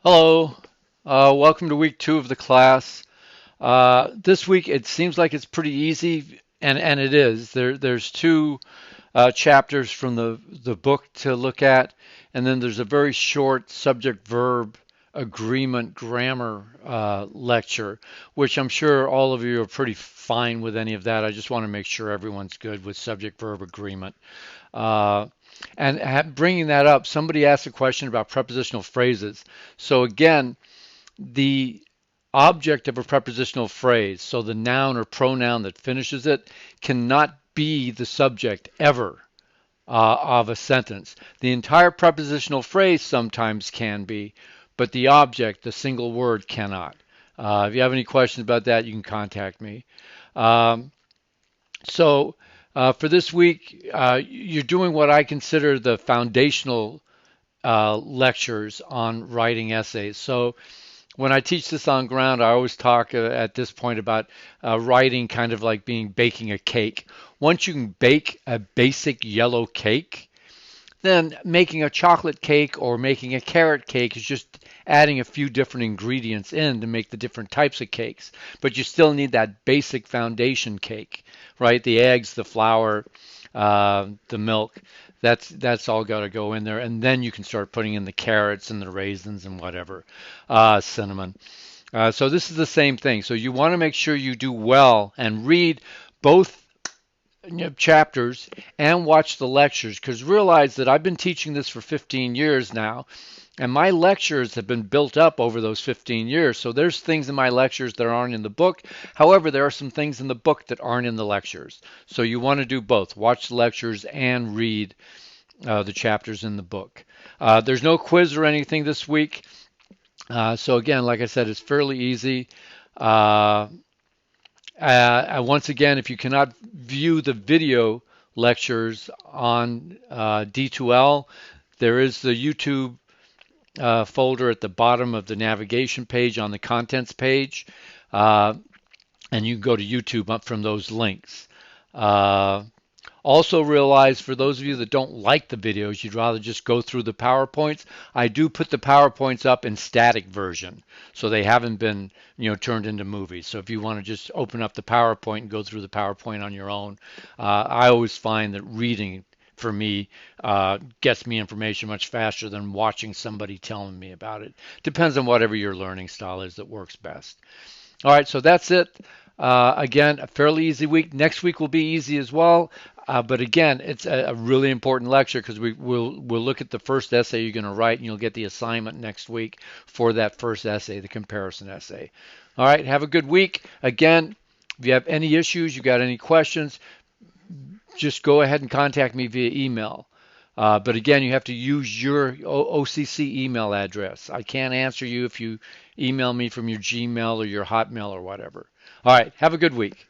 Hello, welcome to week 2 of the class. This week it seems like it's pretty easy, and it is. There's two chapters from the book to look at, and then there's a very short subject-verb agreement grammar lecture, which I'm sure all of you are pretty fine with any of that. I just want to make sure everyone's good with subject-verb agreement. Uh, and bringing that up, somebody asked a question about prepositional phrases. So again, the object of a prepositional phrase, so the noun or pronoun that finishes it, cannot be the subject ever of a sentence. The entire prepositional phrase sometimes can be, but the object, the single word, cannot. If you have any questions about that, you can contact me. Um, so for this week, you're doing what I consider the foundational lectures on writing essays. So when I teach this on ground, I always talk at this point about writing kind of like baking a cake. Once you can bake a basic yellow cake, then making a chocolate cake or making a carrot cake is just adding a few different ingredients in to make the different types of cakes. But you still need that basic foundation cake, right? The eggs, the flour, the milk. That's all got to go in there, and then you can start putting in the carrots and the raisins and whatever, cinnamon. So this is the same thing. So you want to make sure you do well and read both chapters and watch the lectures, because realize that I've been teaching this for 15 years now, and my lectures have been built up over those 15 years. So there's things in my lectures that aren't in the book. However, there are some things in the book that aren't in the lectures. So you want to do both, watch the lectures and read the chapters in the book. There's no quiz or anything this week. So again, like I said, it's fairly easy. Uh, Once again, if you cannot view the video lectures on D2L, there is the YouTube folder at the bottom of the navigation page on the contents page, uh, and you can go to YouTube up from those links. Uh, Also realize, for those of you that don't like the videos, you'd rather just go through the PowerPoints. I do put the PowerPoints up in static version, so they haven't been, turned into movies. So if you want to just open up the PowerPoint and go through the PowerPoint on your own, I always find that reading for me gets me information much faster than watching somebody telling me about it. Depends on whatever your learning style is that works best. All right, so that's it. Again, a fairly easy week. Next week will be easy as well. But again, it's a really important lecture, because we'll look at the first essay you're going to write, and you'll get the assignment next week for that first essay, the comparison essay. All right, have a good week. Again, if you have any issues, you got any questions, just go ahead and contact me via email. But again, you have to use your OCC email address. I can't answer you if you email me from your Gmail or your Hotmail or whatever. All right, have a good week.